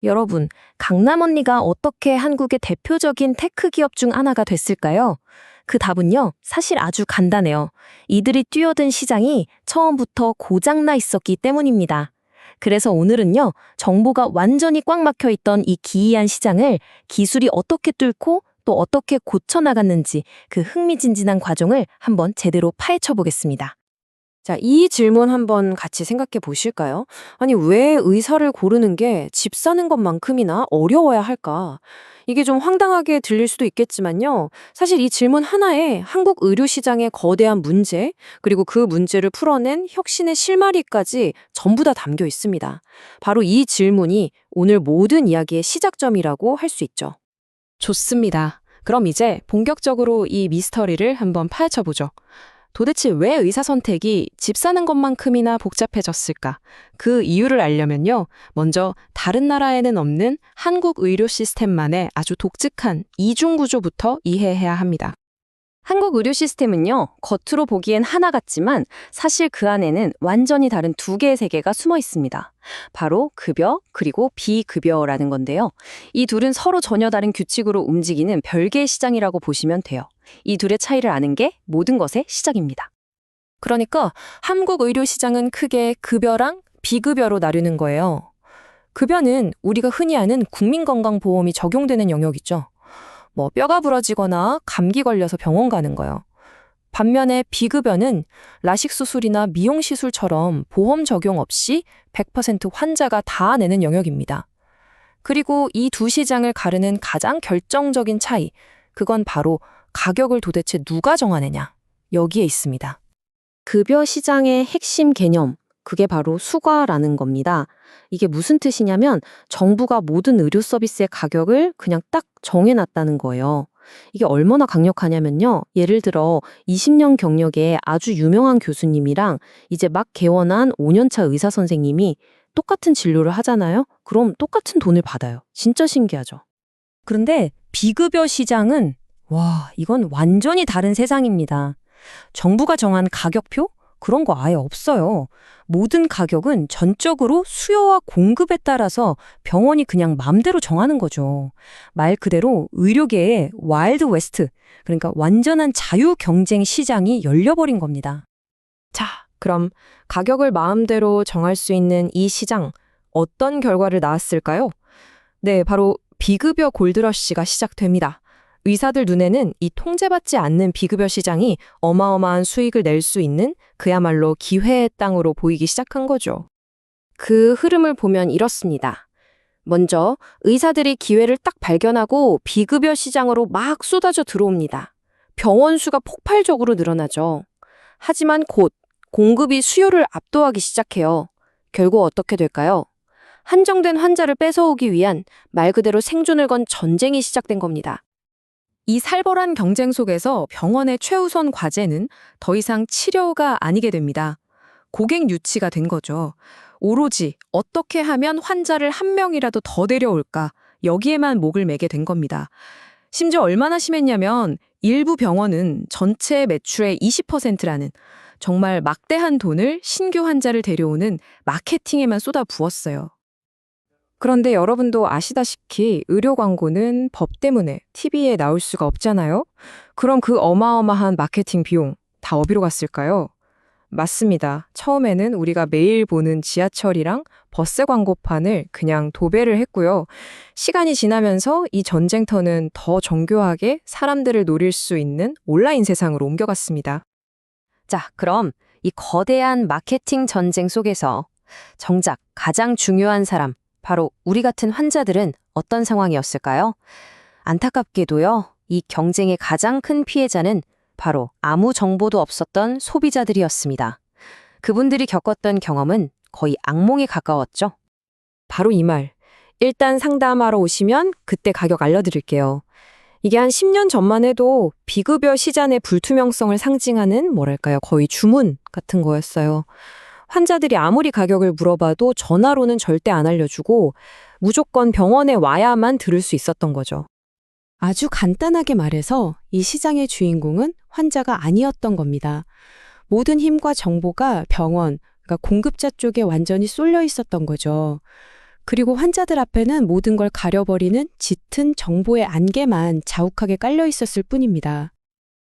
여러분, 강남 언니가 어떻게 한국의 대표적인 테크 기업 중 하나가 됐을까요? 그 답은요, 사실 아주 간단해요. 이들이 뛰어든 시장이 처음부터 고장나 있었기 때문입니다. 그래서 오늘은요, 정보가 완전히 꽉 막혀 있던 이 기이한 시장을 기술이 어떻게 뚫고 또 어떻게 고쳐나갔는지 그 흥미진진한 과정을 한번 제대로 파헤쳐 보겠습니다. 자, 이 질문 한번 같이 생각해 보실까요? 아니, 왜 의사를 고르는 게 집 사는 것만큼이나 어려워야 할까? 이게 좀 황당하게 들릴 수도 있겠지만요. 사실 이 질문 하나에 한국 의료 시장의 거대한 문제, 그리고 그 문제를 풀어낸 혁신의 실마리까지 전부 다 담겨 있습니다. 바로 이 질문이 오늘 모든 이야기의 시작점이라고 할 수 있죠. 좋습니다. 그럼 이제 본격적으로 이 미스터리를 한번 파헤쳐 보죠. 도대체 왜 의사 선택이 집 사는 것만큼이나 복잡해졌을까? 그 이유를 알려면요. 먼저 다른 나라에는 없는 한국 의료 시스템만의 아주 독특한 이중 구조부터 이해해야 합니다. 한국 의료 시스템은요, 겉으로 보기엔 하나 같지만 사실 그 안에는 완전히 다른 두 개의 세계가 숨어 있습니다. 바로 급여 그리고 비급여라는 건데요. 이 둘은 서로 전혀 다른 규칙으로 움직이는 별개의 시장이라고 보시면 돼요. 이 둘의 차이를 아는 게 모든 것의 시작입니다. 그러니까 한국 의료 시장은 크게 급여랑 비급여로 나뉘는 거예요. 급여는 우리가 흔히 아는 국민건강보험이 적용되는 영역이죠. 뼈가 부러지거나 감기 걸려서 병원 가는 거요. 반면에 비급여는 라식 수술이나 미용 시술처럼 보험 적용 없이 100% 환자가 다 내는 영역입니다. 그리고 이 두 시장을 가르는 가장 결정적인 차이, 그건 바로 가격을 도대체 누가 정하느냐, 여기에 있습니다. 급여 시장의 핵심 개념, 그게 바로 수가라는 겁니다. 이게 무슨 뜻이냐면 정부가 모든 의료 서비스의 가격을 그냥 딱 정해놨다는 거예요. 이게 얼마나 강력하냐면요. 예를 들어 20년 경력의 아주 유명한 교수님이랑 이제 막 개원한 5년차 의사 선생님이 똑같은 진료를 하잖아요. 그럼 똑같은 돈을 받아요. 진짜 신기하죠. 그런데 비급여 시장은 이건 완전히 다른 세상입니다. 정부가 정한 가격표? 그런 거 아예 없어요. 모든 가격은 전적으로 수요와 공급에 따라서 병원이 그냥 맘대로 정하는 거죠. 말 그대로 의료계의 와일드 웨스트, 그러니까 완전한 자유 경쟁 시장이 열려버린 겁니다. 자, 그럼 가격을 마음대로 정할 수 있는 이 시장, 어떤 결과를 낳았을까요? 네, 바로 비급여 골드러시가 시작됩니다. 의사들 눈에는 이 통제받지 않는 비급여 시장이 어마어마한 수익을 낼 수 있는 그야말로 기회의 땅으로 보이기 시작한 거죠. 그 흐름을 보면 이렇습니다. 먼저 의사들이 기회를 딱 발견하고 비급여 시장으로 막 쏟아져 들어옵니다. 병원 수가 폭발적으로 늘어나죠. 하지만 곧 공급이 수요를 압도하기 시작해요. 결국 어떻게 될까요? 한정된 환자를 뺏어오기 위한 말 그대로 생존을 건 전쟁이 시작된 겁니다. 이 살벌한 경쟁 속에서 병원의 최우선 과제는 더 이상 치료가 아니게 됩니다. 고객 유치가 된 거죠. 오로지 어떻게 하면 환자를 한 명이라도 더 데려올까, 여기에만 목을 매게 된 겁니다. 심지어 얼마나 심했냐면 일부 병원은 전체 매출의 20%라는 정말 막대한 돈을 신규 환자를 데려오는 마케팅에만 쏟아 부었어요. 그런데 여러분도 아시다시피 의료 광고는 법 때문에 TV에 나올 수가 없잖아요? 그럼 그 어마어마한 마케팅 비용 다 어디로 갔을까요? 맞습니다. 처음에는 우리가 매일 보는 지하철이랑 버스 광고판을 그냥 도배를 했고요. 시간이 지나면서 이 전쟁터는 더 정교하게 사람들을 노릴 수 있는 온라인 세상으로 옮겨갔습니다. 자, 그럼 이 거대한 마케팅 전쟁 속에서 정작 가장 중요한 사람, 바로 우리 같은 환자들은 어떤 상황이었을까요? 안타깝게도요, 이 경쟁의 가장 큰 피해자는 바로 아무 정보도 없었던 소비자들이었습니다. 그분들이 겪었던 경험은 거의 악몽에 가까웠죠. 바로 이 말. 일단 상담하러 오시면 그때 가격 알려드릴게요. 이게 한 10년 전만 해도 비급여 시장의 불투명성을 상징하는 거의 주문 같은 거였어요. 환자들이 아무리 가격을 물어봐도 전화로는 절대 안 알려주고 무조건 병원에 와야만 들을 수 있었던 거죠. 아주 간단하게 말해서 이 시장의 주인공은 환자가 아니었던 겁니다. 모든 힘과 정보가 병원, 그러니까 공급자 쪽에 완전히 쏠려 있었던 거죠. 그리고 환자들 앞에는 모든 걸 가려버리는 짙은 정보의 안개만 자욱하게 깔려 있었을 뿐입니다.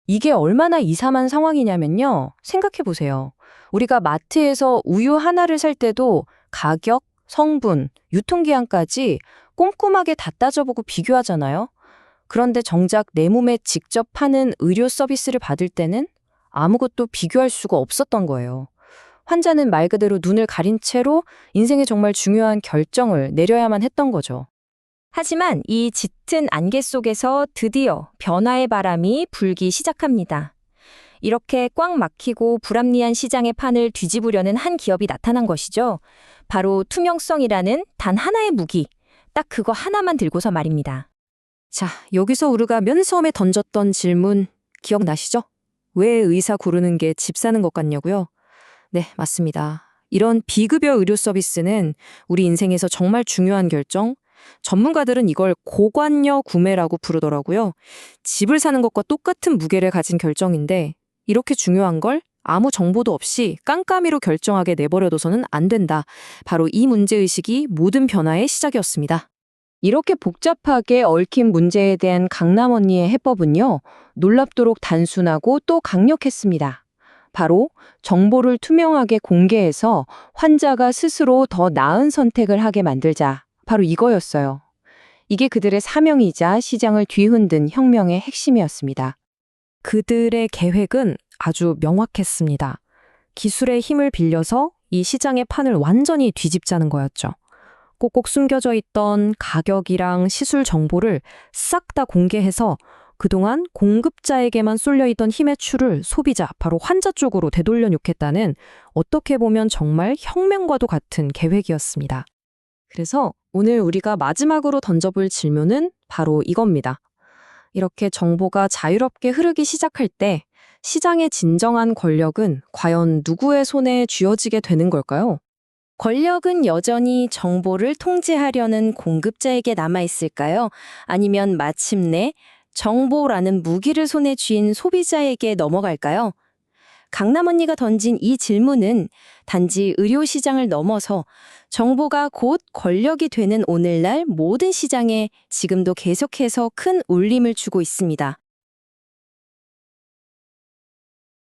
이게 얼마나 이상한 상황이냐면요. 생각해 보세요. 우리가 마트에서 우유 하나를 살 때도 가격, 성분, 유통기한까지 꼼꼼하게 다 따져보고 비교하잖아요. 그런데 정작 내 몸에 직접 파는 의료 서비스를 받을 때는 아무것도 비교할 수가 없었던 거예요. 환자는 말 그대로 눈을 가린 채로 인생의 정말 중요한 결정을 내려야만 했던 거죠. 하지만 이 짙은 안개 속에서 드디어 변화의 바람이 불기 시작합니다. 이렇게 꽉 막히고 불합리한 시장의 판을 뒤집으려는 한 기업이 나타난 것이죠. 바로 투명성이라는 단 하나의 무기, 딱 그거 하나만 들고서 말입니다. 자, 여기서 우리가 맨 처음에 던졌던 질문 기억나시죠? 왜 의사 고르는 게 집 사는 것 같냐고요? 네, 맞습니다. 이런 비급여 의료 서비스는 우리 인생에서 정말 중요한 결정, 전문가들은 이걸 고관여 구매라고 부르더라고요. 집을 사는 것과 똑같은 무게를 가진 결정인데 이렇게 중요한 걸 아무 정보도 없이 깜깜이로 결정하게 내버려둬서는 안 된다. 바로 이 문제의식이 모든 변화의 시작이었습니다. 이렇게 복잡하게 얽힌 문제에 대한 강남 언니의 해법은요, 놀랍도록 단순하고 또 강력했습니다. 바로 정보를 투명하게 공개해서 환자가 스스로 더 나은 선택을 하게 만들자. 바로 이거였어요. 이게 그들의 사명이자 시장을 뒤흔든 혁명의 핵심이었습니다. 그들의 계획은 아주 명확했습니다. 기술의 힘을 빌려서 이 시장의 판을 완전히 뒤집자는 거였죠. 꼭꼭 숨겨져 있던 가격이랑 시술 정보를 싹 다 공개해서 그동안 공급자에게만 쏠려있던 힘의 추를 소비자, 바로 환자 쪽으로 되돌려 놓겠다는 어떻게 보면 정말 혁명과도 같은 계획이었습니다. 그래서 오늘 우리가 마지막으로 던져볼 질문은 바로 이겁니다. 이렇게 정보가 자유롭게 흐르기 시작할 때 시장의 진정한 권력은 과연 누구의 손에 쥐어지게 되는 걸까요? 권력은 여전히 정보를 통제하려는 공급자에게 남아있을까요? 아니면 마침내 정보라는 무기를 손에 쥔 소비자에게 넘어갈까요? 강남 언니가 던진 이 질문은 단지 의료 시장을 넘어서 정보가 곧 권력이 되는 오늘날 모든 시장에 지금도 계속해서 큰 울림을 주고 있습니다.